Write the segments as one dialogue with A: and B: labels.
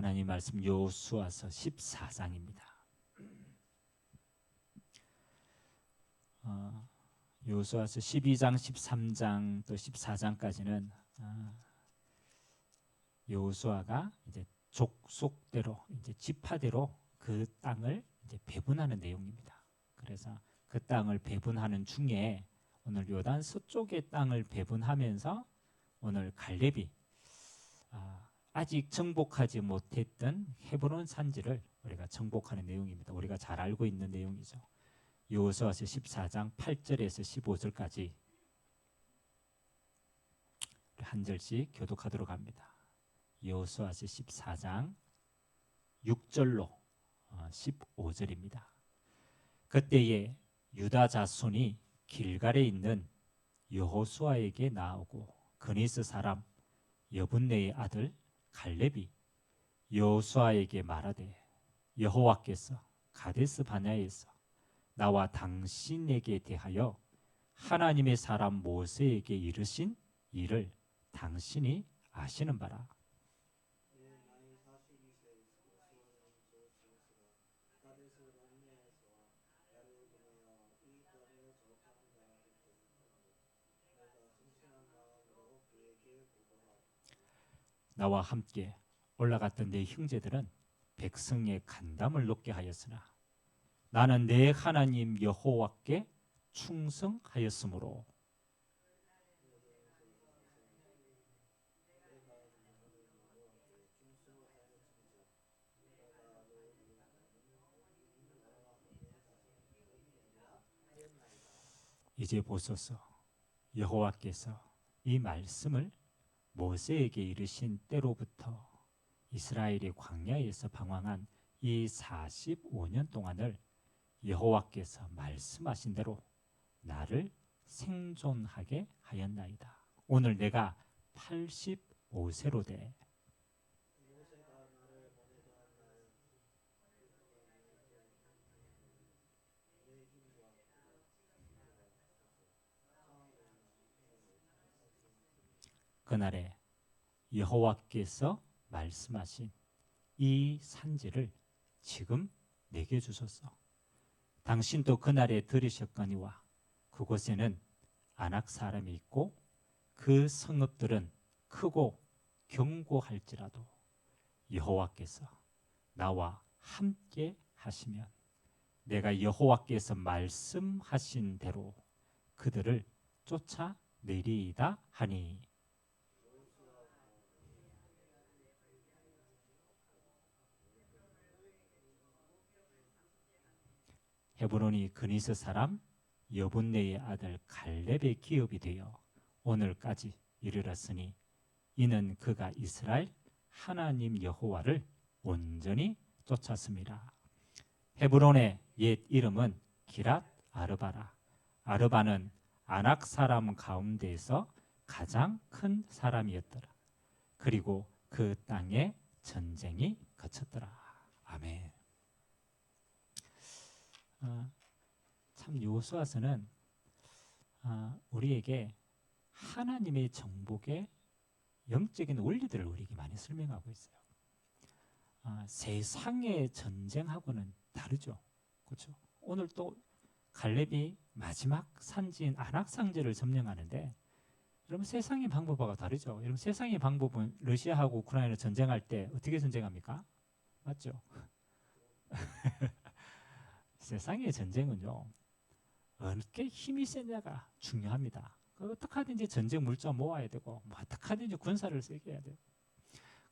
A: 하나님 말씀 여호수아서 14장입니다. 여호수아서 12장, 13장 또 14장까지는 여호수아가 이제 족속대로 이제 지파대로 그 땅을 이제 배분하는 내용입니다. 그래서 그 땅을 배분하는 중에 오늘 요단 서쪽의 땅을 배분하면서 오늘 갈렙이 아직 정복하지 못했던 헤브론 산지를 우리가 정복하는 내용입니다. 우리가 잘 알고 있는 내용이죠. 여호수아서 14장 8절에서 15절까지 한 절씩 교독하도록 합니다. 여호수아서 14장 6절로 15절입니다. 그때에 유다 자손이 길갈에 있는 여호수아에게 나오고 그니스 사람 여분네의 아들 갈렙이 여호수아에게 말하되 여호와께서 가데스 바네아에서 나와 당신에게 대하여 하나님의 사람 모세에게 이르신 일을 당신이 아시는 바라. 나와 함께 올라갔던 내 형제들은 백성의 간담을 높게 하였으나 나는 내 하나님 여호와께 충성하였으므로 이제 보소서 여호와께서 이 말씀을 모세에게 이르신 때로부터 이스라엘이 광야에서 방황한 이 45년 동안을 여호와께서 말씀하신 대로 나를 생존하게 하였나이다. 오늘 내가 85세로 돼 그날에 여호와께서 말씀하신 이 산지를 지금 내게 주소서. 당신도 그날에 들으셨거니와 그곳에는 아낙 사람이 있고 그 성읍들은 크고 견고할지라도 여호와께서 나와 함께 하시면 내가 여호와께서 말씀하신 대로 그들을 쫓아내리이다 하니 헤브론이 그니스 사람 여분네의 아들 갈렙의 기업이 되어 오늘까지 이르렀으니 이는 그가 이스라엘 하나님 여호와를 온전히 쫓았습니다. 헤브론의 옛 이름은 기랏 아르바라. 아르바는 아낙 사람 가운데에서 가장 큰 사람이었더라. 그리고 그 땅에 전쟁이 거쳤더라. 아멘. 참 여호수아서는 우리에게 하나님의 정복의 영적인 원리들을 우리에게 많이 설명하고 있어요. 세상의 전쟁하고는 다르죠. 그렇죠? 오늘 또 갈렙이 마지막 산지인 아낙 상지를 점령하는데 여러분 세상의 방법과 다르죠. 여러분 세상의 방법은 러시아하고 우크라이나 전쟁할 때 어떻게 전쟁합니까? 맞죠? 세상의 전쟁은요 어떻게 힘이 세냐가 중요합니다. 어떻게 하든지 전쟁 물자 모아야 되고 어떻게 하든지 군사를 세게 해야 돼요.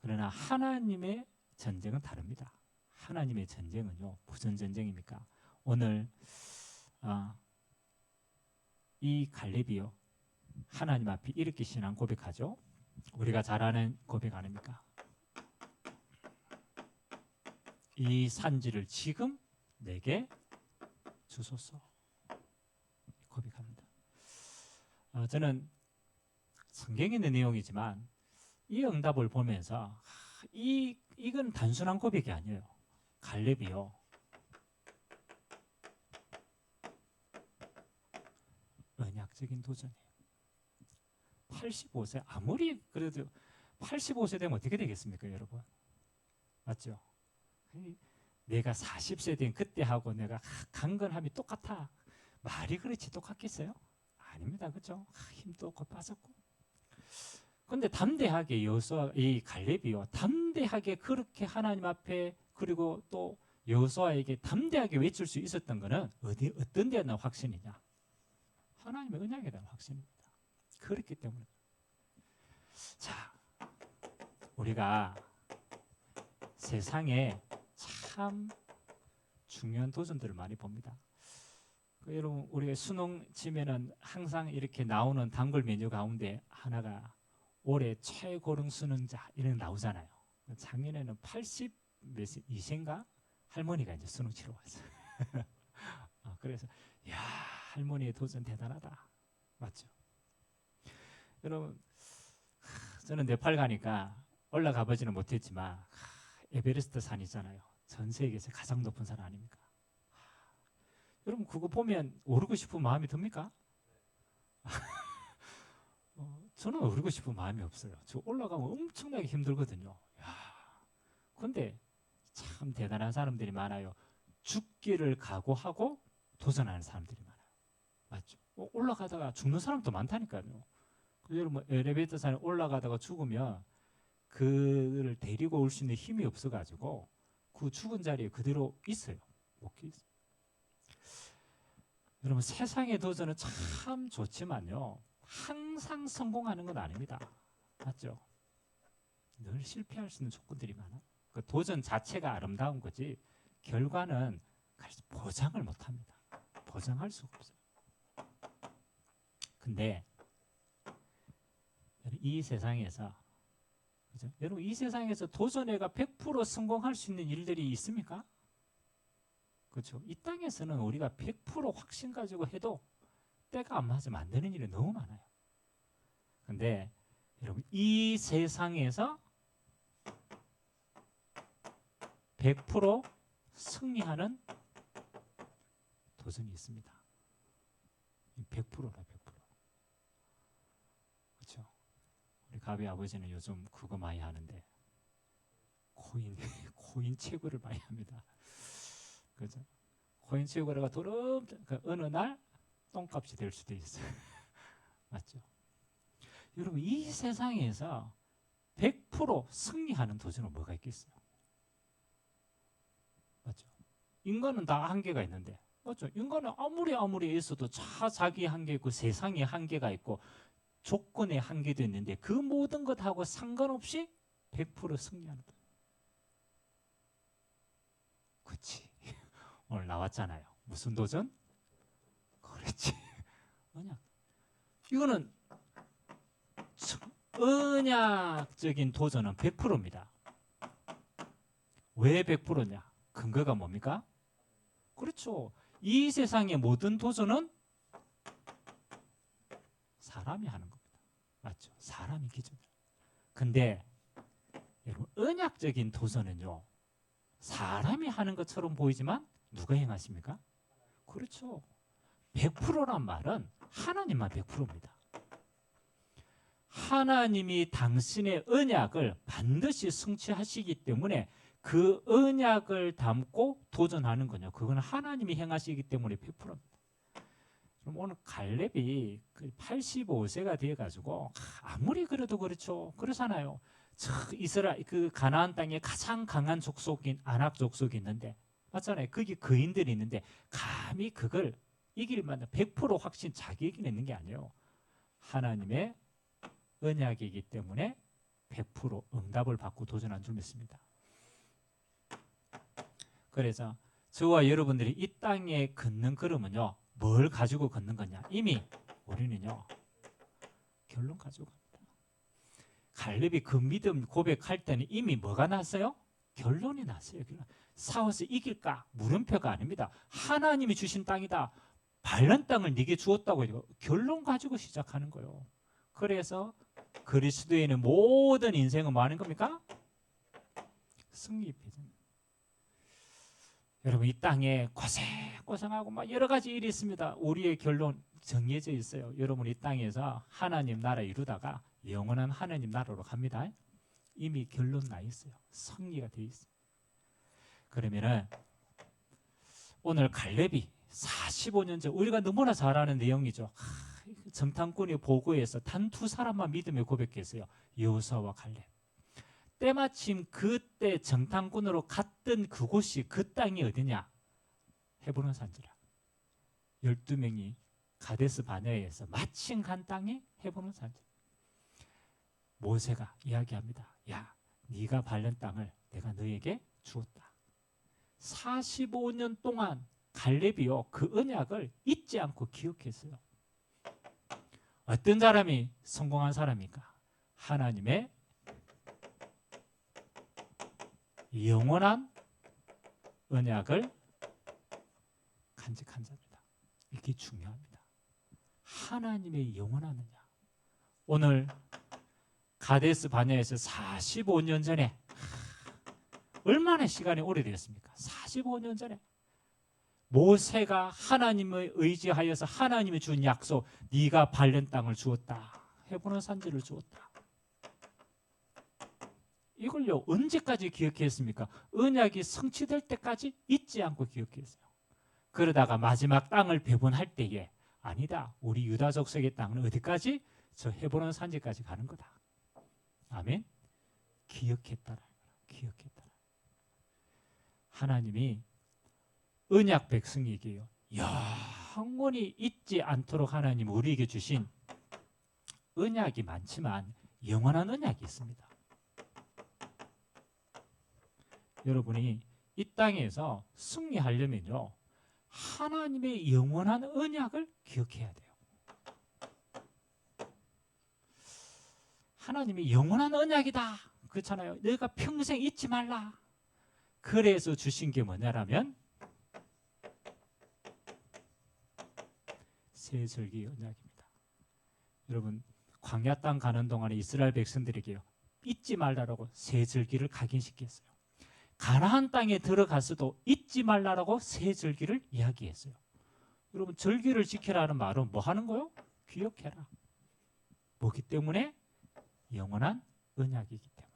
A: 그러나 하나님의 전쟁은 다릅니다. 하나님의 전쟁은요 무슨 전쟁입니까? 오늘 이 갈렙이요 하나님 앞에 이렇게 신앙 고백하죠. 우리가 잘 아는 고백 아닙니까? 이 산지를 지금 내게 주소서 고백합니다. 저는 성경에 있는 내용이지만 이 응답을 보면서 이건 단순한 고백이 아니에요. 갈렙이요 언약적인 도전이에요. 85세 아무리 그래도 85세 되면 어떻게 되겠습니까, 여러분? 맞죠? 내가 40세 된 그때하고 내가 강건함이 똑같아. 말이 그렇지 똑같겠어요? 아닙니다. 그죠? 힘도 없고 빠졌고. 근데 담대하게 여호수아 이 갈렙이요. 담대하게 그렇게 하나님 앞에 그리고 또 여호수아에게 담대하게 외칠 수 있었던 것은 어떤 데에 대한 확신이냐? 하나님의 언약에 대한 확신입니다. 그렇기 때문에 자, 우리가 세상에 참 중요한 도전들을 많이 봅니다. 여러분 우리가 수능 치면은 항상 이렇게 나오는 단골 메뉴 가운데 하나가 올해 최고령 수능자 이런 나오잖아요. 작년에는 82세인가 할머니가 이제 수능 치러 왔어요. 그래서 야 할머니의 도전 대단하다. 맞죠? 여러분 저는 네팔 가니까 올라가 보지는 못했지만 에베레스트 산 있잖아요. 전 세계에서 가장 높은 산 아닙니까? 여러분 그거 보면 오르고 싶은 마음이 듭니까? 저는 오르고 싶은 마음이 없어요. 저 올라가면 엄청나게 힘들거든요. 근데 참 대단한 사람들이 많아요. 죽기를 각오하고 도전하는 사람들이 많아요. 맞죠? 올라가다가 죽는 사람도 많다니까요. 여러분 엘리베이터 산에 올라가다가 죽으면 그를 데리고 올 수 있는 힘이 없어가지고 그 죽은 자리에 그대로 있어요. 못 있어요. 여러분 세상의 도전은 참 좋지만요. 항상 성공하는 건 아닙니다. 맞죠? 늘 실패할 수 있는 조건들이 많아. 그 도전 자체가 아름다운 거지 결과는 보장을 못합니다. 보장할 수가 없어요. 근데 이 세상에서 그죠? 여러분 이 세상에서 도전해가 100% 성공할 수 있는 일들이 있습니까? 그렇죠? 이 땅에서는 우리가 100% 확신 가지고 해도 때가 안 맞으면 안 되는 일이 너무 많아요. 근데 여러분 이 세상에서 100% 승리하는 도전이 있습니다. 100%라 100%. 그렇죠? 우리 가비 아버지는 요즘 그거 많이 하는데 코인 채굴을 많이 합니다. 그죠? 코인 채굴가 도름 어느 날 똥값이 될 수도 있어요. 맞죠? 여러분 이 세상에서 100% 승리하는 도전은 뭐가 있겠어요? 맞죠? 인간은 다 한계가 있는데, 맞죠? 인간은 아무리 있어도 자기 한계 있고 세상에 한계가 있고 조건의 한계도 있는데 그 모든 것하고 상관없이 100% 승리하는 도전. 그렇지. 오늘 나왔잖아요. 무슨 도전? 그렇지. 언약. 이거는 언약적인 도전은 100%입니다. 왜 100%냐? 근거가 뭡니까? 그렇죠. 이 세상의 모든 도전은 사람이 하는 겁니다. 맞죠? 사람이 기준이에요. 근데 여러분 언약적인 도전은요. 사람이 하는 것처럼 보이지만 누가 행하십니까? 그렇죠. 100%란 말은 하나님만 100%입니다. 하나님이 당신의 언약을 반드시 성취하시기 때문에 그 언약을 담고 도전하는 거냐. 그건 하나님이 행하시기 때문에 100%입니다. 그럼 오늘 갈렙이 85세가 되어가지고 아무리 그래도 그렇죠. 그렇잖아요. 이스라엘 그 가나안 땅에 가장 강한 족속인 아낙 족속이 있는데 맞잖아요. 거기 거인들이 있는데 감히 그걸 이길 만한 100% 확신 자기에게 있는 게 아니에요. 하나님의 언약이기 때문에 100% 응답을 받고 도전한 줄 믿습니다. 그래서 저와 여러분들이 이 땅에 걷는 걸음은요. 뭘 가지고 걷는 거냐? 이미 우리는요. 결론 가지고 갑니다. 갈렙이 그 믿음 고백할 때는 이미 뭐가 났어요? 결론이 났어요. 싸워서 이길까? 물음표가 아닙니다. 하나님이 주신 땅이다. 발른 땅을 네게 주었다고 해요. 결론 가지고 시작하는 거예요. 그래서 그리스도인의 모든 인생은 뭐 하는 겁니까? 승리 배전. 여러분 이 땅에 고생하고 막 여러 가지 일이 있습니다. 우리의 결론 정해져 있어요. 여러분 이 땅에서 하나님 나라 이루다가 영원한 하나님 나라로 갑니다. 이미 결론 나 있어요. 승리가 돼 있어요. 그러면은 오늘 갈렙이 45년 전 우리가 너무나 잘 아는 내용이죠. 정탐꾼이 보고해서 단 두 사람만 믿음에 고백했어요. 여호수아와 갈렙. 때마침 그때 정탐꾼으로 갔던 그곳이 그 땅이 어디냐? 헤브론 산지라. 12명이 가데스 바네아에서 마침 간 땅이 헤브론 산지. 모세가 이야기합니다. 야, 네가 밟는 땅을 내가 너에게 주었다. 45년 동안 갈렙이요 그 언약을 잊지 않고 기억했어요. 어떤 사람이 성공한 사람입니까? 하나님의 영원한 언약을 간직한 자입니다. 이게 중요합니다. 하나님의 영원한 언약. 오늘 가데스 바네아에서 45년 전에 얼마나 시간이 오래되었습니까? 45년 전에 모세가 하나님을 의지하여서 하나님이 준 약속, 네가 밟는 땅을 주었다. 헤브론 산지를 주었다. 이걸요 언제까지 기억했습니까? 언약이 성취될 때까지 잊지 않고 기억했어요. 그러다가 마지막 땅을 배분할 때에 아니다. 우리 유다 족속의 땅은 어디까지? 저 헤브론 산지까지 가는 거다. 아멘. 기억했다라. 기억했다. 하나님이 언약 백성에게요 영원히 잊지 않도록 하나님 우리에게 주신 언약이 많지만 영원한 언약이 있습니다. 여러분이 이 땅에서 승리하려면요 하나님의 영원한 언약을 기억해야 돼요. 하나님이 영원한 언약이다 그렇잖아요. 내가 평생 잊지 말라. 그래서 주신 게 뭐냐라면 세절기 언약입니다. 여러분 광야 땅 가는 동안에 이스라엘 백성들에게요 잊지 말라라고 세절기를 각인시켰어요. 가나안 땅에 들어가서도 잊지 말라라고 세절기를 이야기했어요. 여러분 절기를 지키라는 말은 뭐 하는 거요? 기억해라. 뭐기 때문에? 영원한 언약이기 때문에.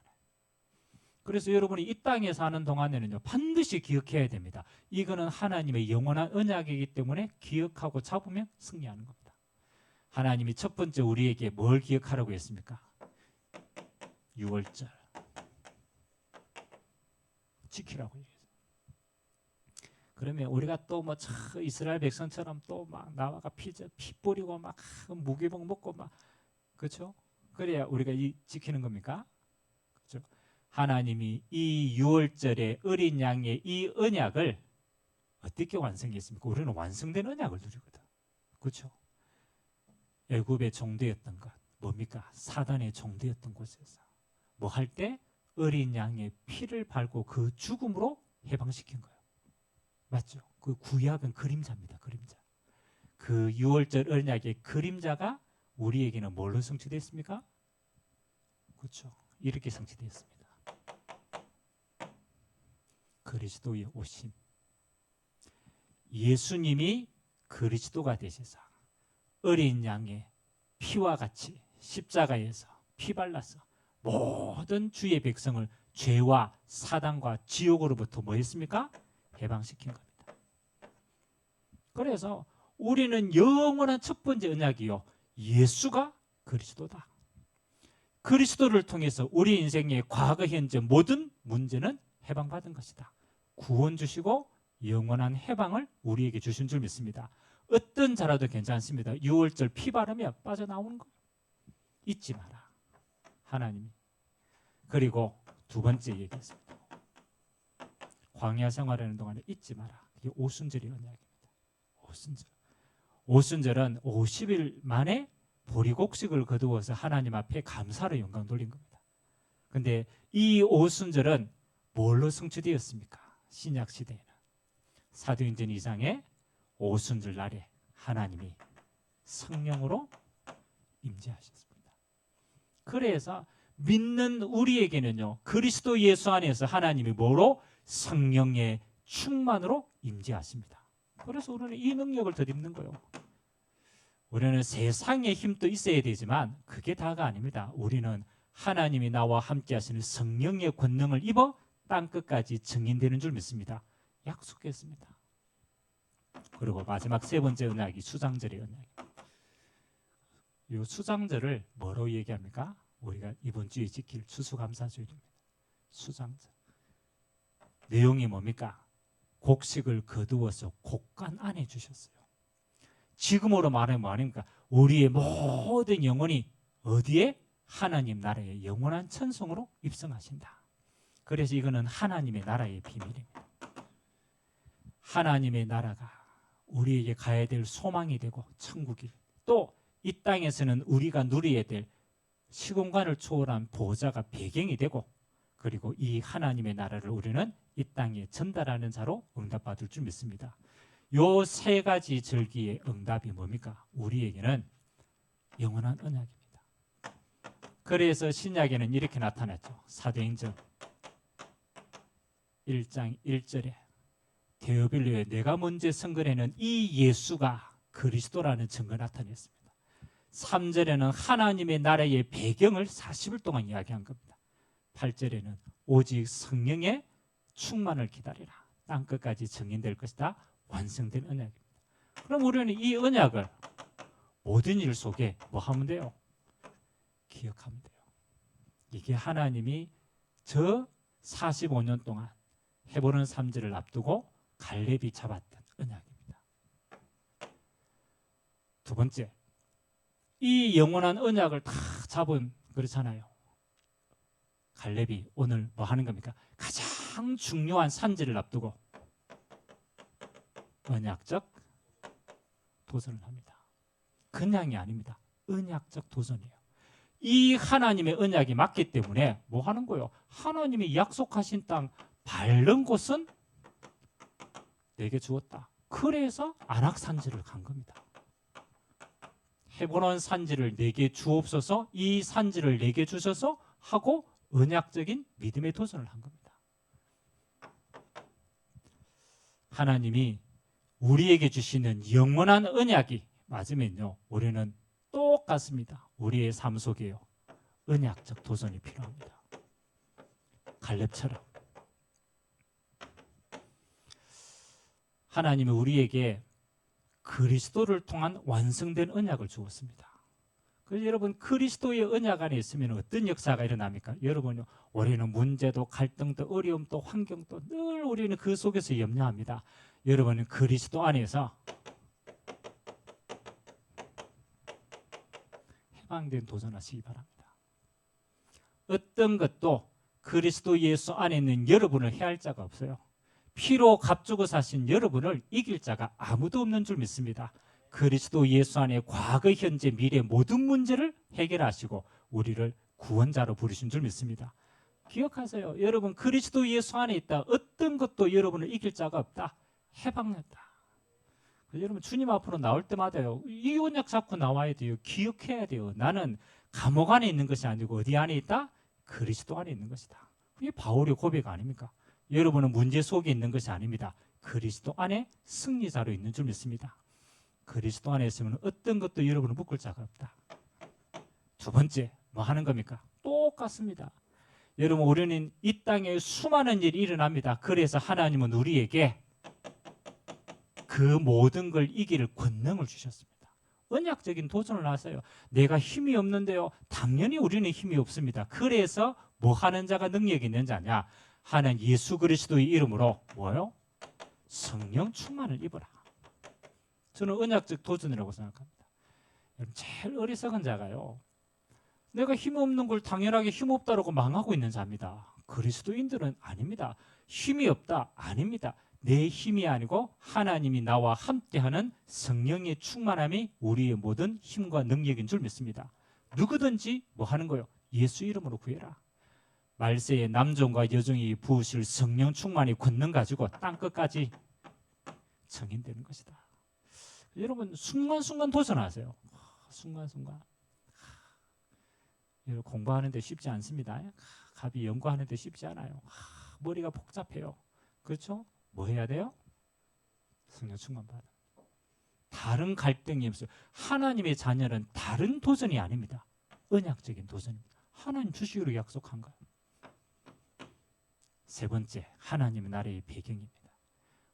A: 그래서 여러분이 이 땅에 사는 동안에는요 반드시 기억해야 됩니다. 이거는 하나님의 영원한 언약이기 때문에 기억하고 잡으면 승리하는 겁니다. 하나님이 첫 번째 우리에게 뭘 기억하라고 했습니까? 6월절 지키라고 얘기했어요. 그러면 우리가 또 뭐 이스라엘 백성처럼 또 막 나와가 피 뿌리고 막 무교병 먹고 막 그렇죠? 그래야 우리가 지키는 겁니까? 그렇죠? 하나님이 이 6월절에 어린 양의 이 언약을 어떻게 완성했습니까? 우리는 완성된 언약을 누리거든. 그렇죠? 애굽의 종되었던 것 뭡니까? 사단의 종되었던 곳에서 뭐 할 때? 어린 양의 피를 밟고 그 죽음으로 해방시킨 거예요. 맞죠? 그 구약은 그림자입니다. 그림자. 그 6월절 언약의 그림자가 우리에게는 뭘로 성취됐습니까? 그렇죠. 이렇게 성취되었습니다. 그리스도의 오심. 예수님이 그리스도가 되셔서 어린 양의 피와 같이 십자가에서 피 발라서 모든 주의 백성을 죄와 사단과 지옥으로부터 뭐 했습니까? 해방시킨 겁니다. 그래서 우리는 영원한 첫 번째 언약이요 예수가 그리스도다. 그리스도를 통해서 우리 인생의 과거, 현재 모든 문제는 해방받은 것이다. 구원 주시고 영원한 해방을 우리에게 주신 줄 믿습니다. 어떤 자라도 괜찮습니다. 6월절 피 바르면 빠져나오는 거예요. 잊지 마라. 하나님이. 그리고 두 번째 얘기했습니다. 광야 생활하는 동안에 잊지 마라. 이게 오순절의 언약입니다. 오순절. 오순절은 50일 만에 보리곡식을 거두어서 하나님 앞에 감사로 영광 돌린 겁니다. 근데 이 오순절은 뭘로 성취되었습니까? 신약 시대에는 사도행전 2장에 오순절 날에 하나님이 성령으로 임재하셨습니다. 그래서 믿는 우리에게는요 그리스도 예수 안에서 하나님이 뭐로? 성령의 충만으로 임재하십니다. 그래서 우리는 이 능력을 덧입는 거예요. 우리는 세상의 힘도 있어야 되지만 그게 다가 아닙니다. 우리는 하나님이 나와 함께 하시는 성령의 권능을 입어 땅 끝까지 증인되는 줄 믿습니다. 약속했습니다. 그리고 마지막 세 번째 언약이 수장절의 언약입니다. 이 수장절을 뭐로 얘기합니까? 우리가 이번 주에 지킬 추수감사주일입니다. 수장절. 내용이 뭡니까? 곡식을 거두어서 곡간 안에 주셨어요. 지금으로 말하면 뭐 아닙니까? 우리의 모든 영혼이 어디에? 하나님 나라의 영원한 천성으로 입성하신다. 그래서 이거는 하나님의 나라의 비밀입니다. 하나님의 나라가 우리에게 가야 될 소망이 되고 천국이, 또 이 땅에서는 우리가 누려야 될 시공간을 초월한 보호자가 배경이 되고, 그리고 이 하나님의 나라를 우리는 이 땅에 전달하는 자로 응답받을 줄 믿습니다. 요 세 가지 절기의 응답이 뭡니까? 우리에게는 영원한 언약입니다. 그래서 신약에는 이렇게 나타났죠. 사도행전 1장 1절에 데오빌로에 내가 먼저 선거에는 이 예수가 그리스도라는 증거 나타냈습니다. 3절에는 하나님의 나라의 배경을 40일 동안 이야기한 겁니다. 8절에는 오직 성령의 충만을 기다리라. 땅 끝까지 증인될 것이다. 완성된 언약입니다. 그럼 우리는 이 언약을 모든 일 속에 뭐 하면 돼요? 기억하면 돼요. 이게 하나님이 저 45년 동안 헤브론 3지를 앞두고 갈렙이 잡았던 언약입니다. 두 번째, 이 영원한 언약을 다 잡은, 그렇잖아요. 갈렙이 오늘 뭐 하는 겁니까? 가장 중요한 산지를 앞두고 언약적 도전을 합니다. 그냥이 아닙니다. 언약적 도전이에요. 이 하나님의 언약이 맞기 때문에 뭐 하는 거예요? 하나님이 약속하신 땅 밟는 곳은 내게 주었다. 그래서 아낙 산지를 간 겁니다. 헤브론 산지를 내게 주옵소서, 이 산지를 내게 주셔서 하고 언약적인 믿음의 도전을 한 겁니다. 하나님이 우리에게 주시는 영원한 언약이 맞으면요, 우리는 똑같습니다. 우리의 삶 속에요, 언약적 도전이 필요합니다. 갈렙처럼 하나님이 우리에게 그리스도를 통한 완성된 언약을 주었습니다. 그래서 여러분, 그리스도의 언약 안에 있으면 어떤 역사가 일어납니까? 여러분요, 우리는 문제도 갈등도 어려움도 환경도 늘 우리는 그 속에서 염려합니다. 여러분은 그리스도 안에서 해방된 도전하시기 바랍니다. 어떤 것도 그리스도 예수 안에 있는 여러분을 해할 자가 없어요. 피로 값주고 사신 여러분을 이길 자가 아무도 없는 줄 믿습니다. 그리스도 예수 안에 과거, 현재, 미래 모든 문제를 해결하시고 우리를 구원자로 부르신 줄 믿습니다. 기억하세요. 여러분, 그리스도 예수 안에 있다. 어떤 것도 여러분을 이길 자가 없다. 해방했다. 여러분, 주님 앞으로 나올 때마다요, 이 언약 잡고 나와야 돼요. 기억해야 돼요. 나는 감옥 안에 있는 것이 아니고 어디 안에 있다? 그리스도 안에 있는 것이다. 그게 바울의 고백 아닙니까? 여러분은 문제 속에 있는 것이 아닙니다. 그리스도 안에 승리자로 있는 줄 믿습니다. 그리스도 안에 있으면 어떤 것도 여러분을 묶을 자가 없다. 두 번째, 뭐 하는 겁니까? 똑같습니다. 여러분, 우리는 이 땅에 수많은 일이 일어납니다. 그래서 하나님은 우리에게 그 모든 걸 이길 권능을 주셨습니다. 언약적인 도전을 하세요. 내가 힘이 없는데요. 당연히 우리는 힘이 없습니다. 그래서 뭐 하는 자가 능력이 있는 자냐? 하나님 예수 그리스도의 이름으로 뭐요? 성령 충만을 입어라. 저는 언약적 도전이라고 생각합니다. 제일 어리석은 자가요, 내가 힘없는 걸 당연하게 힘없다라고 망하고 있는 자입니다. 그리스도인들은 아닙니다. 힘이 없다? 아닙니다. 내 힘이 아니고 하나님이 나와 함께하는 성령의 충만함이 우리의 모든 힘과 능력인 줄 믿습니다. 누구든지 뭐 하는 거예요? 예수 이름으로 구해라. 말세에 남종과 여종이 부으실 성령 충만의 권능 가지고 땅끝까지 증인되는 것이다. 여러분, 순간순간 도전하세요. 순간순간. 여러분, 공부하는데 쉽지 않습니다. 갑이 연구하는데 쉽지 않아요. 머리가 복잡해요. 그렇죠? 뭐 해야 돼요? 성령 충만 받아. 다른 갈등이 없어요. 하나님의 자녀는 다른 도전이 아닙니다. 언약적인 도전입니다. 하나님 주시기로 약속한 거예요. 세 번째, 하나님의 나라의 배경입니다.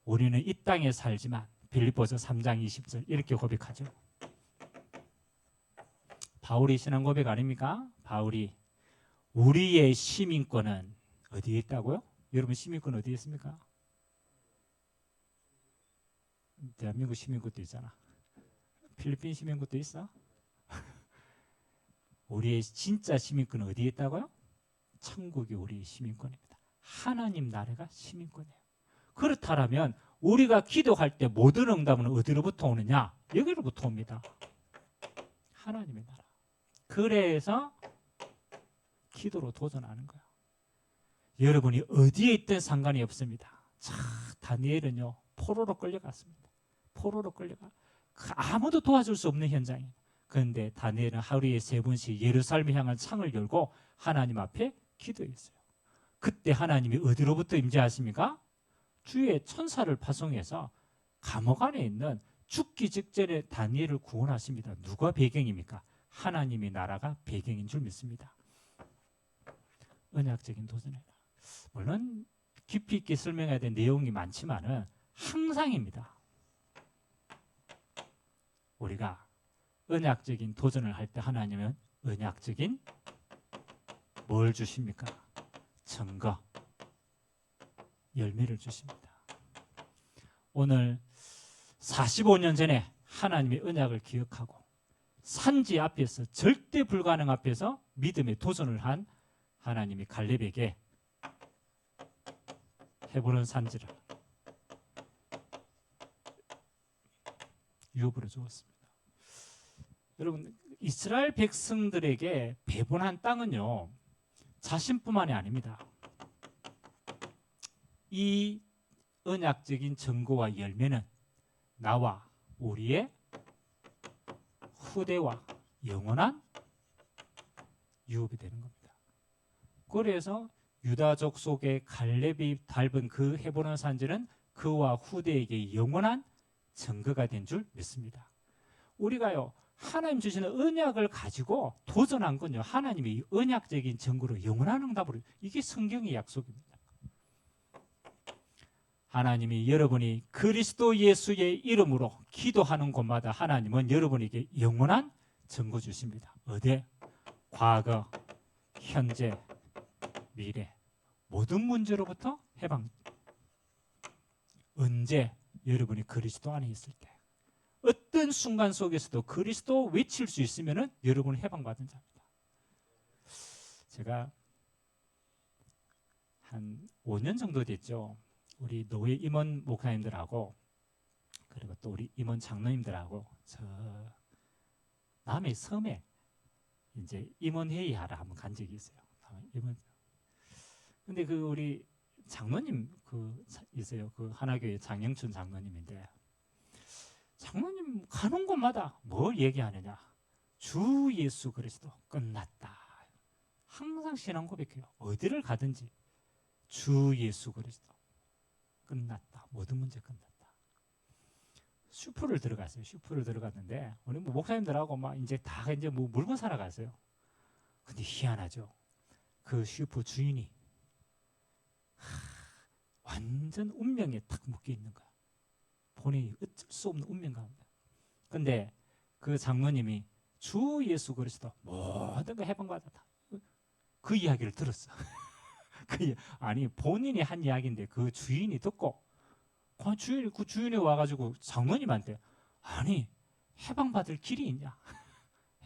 A: 우리는 이 땅에 살지만 빌립보서 3장 20절 이렇게 고백하죠. 바울이 신앙 고백 아닙니까? 바울이 우리의 시민권은 어디에 있다고요? 여러분 시민권 어디에 있습니까? 대한민국 시민권도 있잖아. 필리핀 시민권도 있어? 우리의 진짜 시민권은 어디에 있다고요? 천국이 우리의 시민권입니다. 하나님 나라가 시민권이에요. 그렇다면 우리가 기도할 때 모든 응답은 어디로부터 오느냐? 여기로부터 옵니다. 하나님의 나라. 그래서 기도로 도전하는 거예요. 여러분이 어디에 있든 상관이 없습니다. 자, 다니엘은요 포로로 끌려갔습니다. 포로로 끌려가 아무도 도와줄 수 없는 현장이에요. 그런데 다니엘은 하루에 3번씩 예루살렘 향한 창을 열고 하나님 앞에 기도했어요. 그때 하나님이 어디로부터 임재하십니까? 주의 천사를 파송해서 감옥 안에 있는 죽기 직전에 다니엘을 구원하십니다. 누가 배경입니까? 하나님의 나라가 배경인 줄 믿습니다. 언약적인 도전이다. 물론 깊이 있게 설명해야 될 내용이 많지만은 항상입니다. 우리가 언약적인 도전을 할 때 하나님은 언약적인 뭘 주십니까? 증거, 열매를 주십니다. 오늘 45년 전에 하나님의 언약을 기억하고 산지 앞에서 절대 불가능 앞에서 믿음의 도전을 한 하나님이 갈렙에게 헤브론 산지를 유업으로 주었습니다. 여러분 이스라엘 백성들에게 배분한 땅은요 자신뿐만이 아닙니다. 이 언약적인 증거와 열매는 나와 우리의 후대와 영원한 유업이 되는 겁니다. 그래서 유다족 속에 갈렙이 밟은 그 헤브론 산지는 그와 후대에게 영원한 증거가 된 줄 믿습니다. 우리가요 하나님 주시는 언약을 가지고 도전한 건요 하나님이 언약적인 증거로 영원한 응답으로 이게 성경의 약속입니다. 하나님이 여러분이 그리스도 예수의 이름으로 기도하는 곳마다 하나님은 여러분에게 영원한 증거 주십니다. 어디? 과거, 현재, 미래 모든 문제로부터 해방. 언제? 여러분이 그리스도 안에 있을 때 어떤 순간 속에서도 그리스도 외칠 수 있으면 여러분은 해방받은 자입니다. 제가 한 5년 정도 됐죠. 우리 노예 임원 목사님들하고 그리고 또 우리 임원 장로님들하고 저 남의 섬에 이제 임원회의 하러 한번 간 적이 있어요. 근데 그 우리 장로님 그 있어요. 그 하나교회 장영춘 장로님인데 장로님 가는 곳마다 뭘 얘기하느냐? 주 예수 그리스도 끝났다. 항상 신앙 고백해요. 어디를 가든지 주 예수 그리스도 끝났다. 모든 문제 끝났다. 슈퍼를 들어갔어요. 슈퍼를 들어갔는데 우리 뭐 목사님들하고 막 이제 다 이제 뭐 물건 사러 갔어요. 근데 희한하죠. 그 슈퍼 주인이 완전 운명에 탁 묶여 있는 거야. 본인이 어쩔 수 없는 운명 가운데. 근데 그 장로님이 주 예수 그리스도 모든 거 해방받았다. 그 이야기를 들었어. 아니 본인이 한 이야기인데 그 주인이 듣고 그 주인이 와가지고 장로님한테 아니 해방받을 길이 있냐?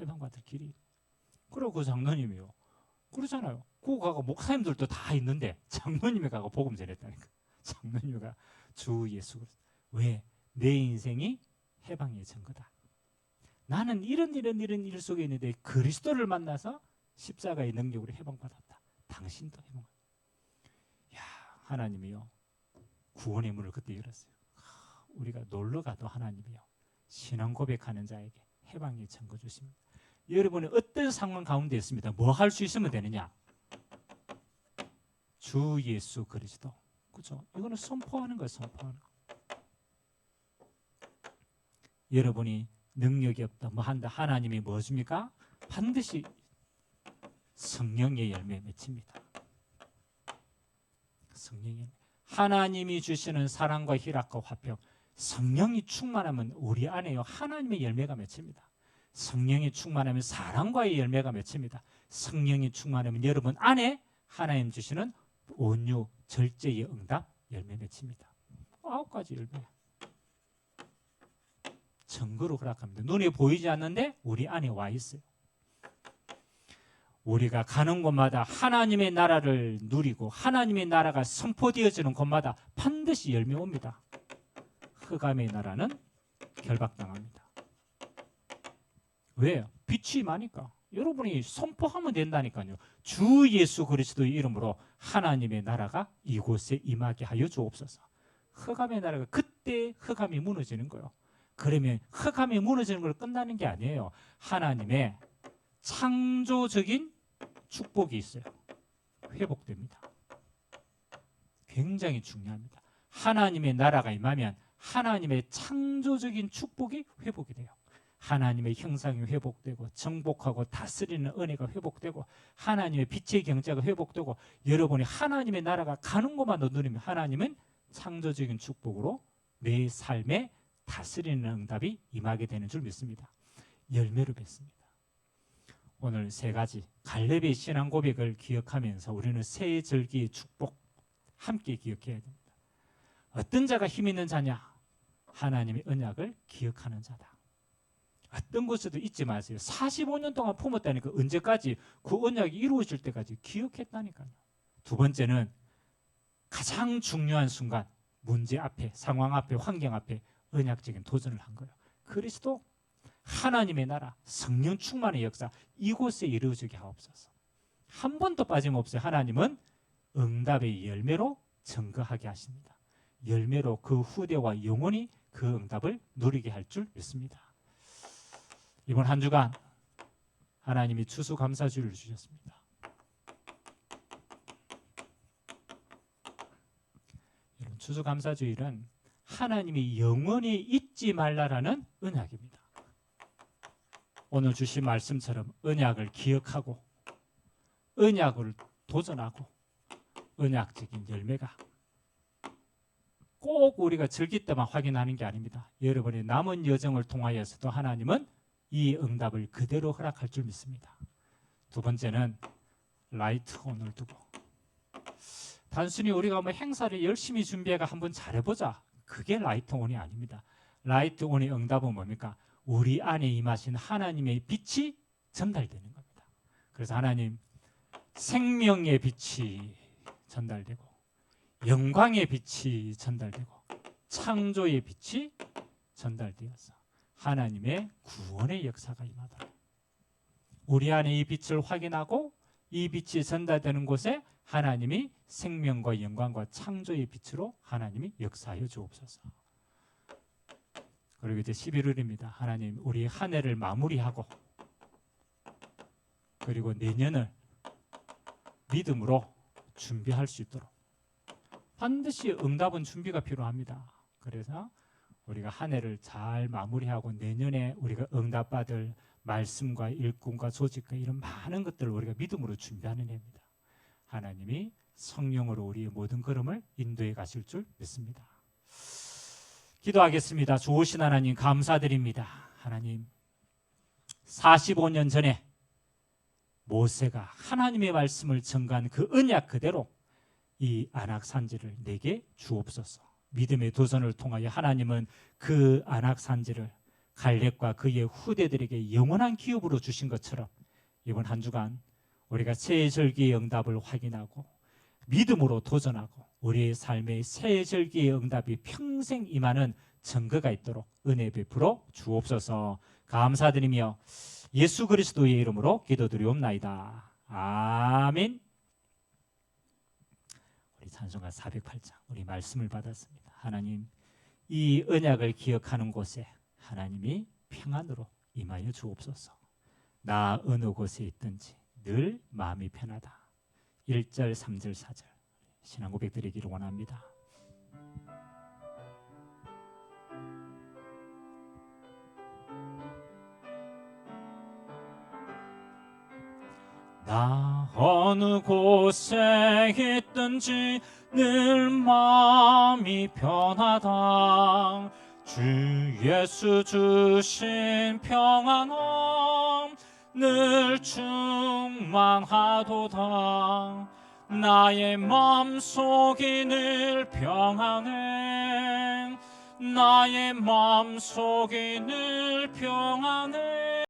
A: 해방받을 길이. 그리고 그 장로님이요. 그러잖아요. 그거 가고 목사님들도 다 있는데 장로님이 가고 복음 전했다니까. 장로님이가 주 예수 그리스도. 왜? 내 인생이 해방의 증거다. 나는 이런 일 속에 있는데 그리스도를 만나서 십자가의 능력으로 해방받았다. 당신도 해방받았다. 야, 하나님이요. 구원의 문을 그때 열었어요. 우리가 놀러가도 하나님이요. 신앙 고백하는 자에게 해방의 증거 주십니다. 여러분이 어떤 상황 가운데 있습니다. 뭐 할 수 있으면 되느냐? 주 예수 그리스도. 그죠? 이거는 선포하는 거예요. 선포하는 거. 여러분이 능력이 없다, 뭐 한다. 하나님이 뭐 줍니까? 반드시 성령의 열매 맺힙니다. 성령이 하나님이 주시는 사랑과 희락과 화평, 성령이 충만하면 우리 안에요 하나님의 열매가 맺힙니다. 성령이 충만하면 사랑과의 열매가 맺힙니다. 성령이 충만하면 여러분 안에 하나님 주시는 온유, 절제의 응답 열매 맺힙니다. 9가지 열매. 증거로 허락합니다. 눈에 보이지 않는데 우리 안에 와 있어요. 우리가 가는 곳마다 하나님의 나라를 누리고 하나님의 나라가 선포되어지는 곳마다 반드시 열매 옵니다. 흑암의 나라는 결박당합니다. 왜요? 빛이 많으니까. 여러분이 선포하면 된다니까요. 주 예수 그리스도의 이름으로 하나님의 나라가 이곳에 임하게 하여 주옵소서. 흑암의 나라가 그때 흑암이 무너지는 거예요. 그러면 흑암이 무너지는 걸 끝나는 게 아니에요. 하나님의 창조적인 축복이 있어요. 회복됩니다. 굉장히 중요합니다. 하나님의 나라가 임하면 하나님의 창조적인 축복이 회복이 돼요. 하나님의 형상이 회복되고 정복하고 다스리는 은혜가 회복되고 하나님의 빛의 경제가 회복되고 여러분이 하나님의 나라가 가는 곳만 누리면 하나님은 창조적인 축복으로 내 삶에 다스리는 응답이 임하게 되는 줄 믿습니다. 열매로 뵙습니다. 오늘 3가지 갈렙의 신앙 고백을 기억하면서 우리는 새 절기의 축복 함께 기억해야 됩니다. 어떤 자가 힘 있는 자냐? 하나님의 언약을 기억하는 자다. 어떤 곳에도 잊지 마세요. 45년 동안 품었다니까 언제까지? 그 언약이 이루어질 때까지 기억했다니까요. 2번째는 가장 중요한 순간 문제 앞에, 상황 앞에, 환경 앞에 언약적인 도전을 한 거예요. 그리스도 하나님의 나라, 성령 충만의 역사 이곳에 이루어지게 하옵소서. 한 번도 빠짐없이 하나님은 응답의 열매로 증거하게 하십니다. 열매로 그 후대와 영원히 그 응답을 누리게 할 줄 믿습니다. 이번 한 주간 하나님이 추수감사주일을 주셨습니다. 여러분, 추수감사주일은 하나님이 영원히 잊지 말라라는 언약입니다. 오늘 주신 말씀처럼 언약을 기억하고 언약을 도전하고 언약적인 열매가 꼭 우리가 즐길 때만 확인하는 게 아닙니다. 여러분의 남은 여정을 통하여서도 하나님은 이 응답을 그대로 허락할 줄 믿습니다. 2번째는 라이트온을 두고 단순히 우리가 뭐 행사를 열심히 준비해가 한번 잘해보자, 그게 라이트온이 아닙니다. 라이트온의 응답은 뭡니까? 우리 안에 임하신 하나님의 빛이 전달되는 겁니다. 그래서 하나님 생명의 빛이 전달되고 영광의 빛이 전달되고 창조의 빛이 전달되어서 하나님의 구원의 역사가 임하도록 우리 안에 이 빛을 확인하고 이 빛이 전달되는 곳에 하나님이 생명과 영광과 창조의 빛으로 하나님이 역사하여 주옵소서. 그리고 이제 11월입니다. 하나님 우리 한 해를 마무리하고 그리고 내년을 믿음으로 준비할 수 있도록 반드시 응답은 준비가 필요합니다. 그래서 우리가 한 해를 잘 마무리하고 내년에 우리가 응답받을 말씀과 일꾼과 조직과 이런 많은 것들을 우리가 믿음으로 준비하는 해입니다. 하나님이 성령으로 우리의 모든 걸음을 인도해 가실 줄 믿습니다. 기도하겠습니다. 좋으신 하나님 감사드립니다. 하나님 45년 전에 모세가 하나님의 말씀을 전가한 그 언약 그대로 이 안악산지를 내게 주옵소서. 믿음의 도전을 통하여 하나님은 그 안악산지를 갈렙과 그의 후대들에게 영원한 기업으로 주신 것처럼 이번 한 주간 우리가 새 절기의 응답을 확인하고 믿음으로 도전하고 우리의 삶의 새 절기의 응답이 평생 임하는 증거가 있도록 은혜 베풀어 주옵소서. 감사드리며 예수 그리스도의 이름으로 기도드리옵나이다. 아멘. 우리 찬송가 408장 우리 말씀을 받았습니다. 하나님 이 언약을 기억하는 곳에 하나님이 평안으로 임하여 주옵소서. 나 어느 곳에 있든지 늘 마음이 편하다. 1절 3절 4절 신앙 고백 드리기를 원합니다. 나 어느 곳에 있든지 늘 마음이 편하다. 주 예수 주신 평안함 늘 충만하도다. 나의 마음속이 늘 평안해. 나의 마음속이 늘 평안해.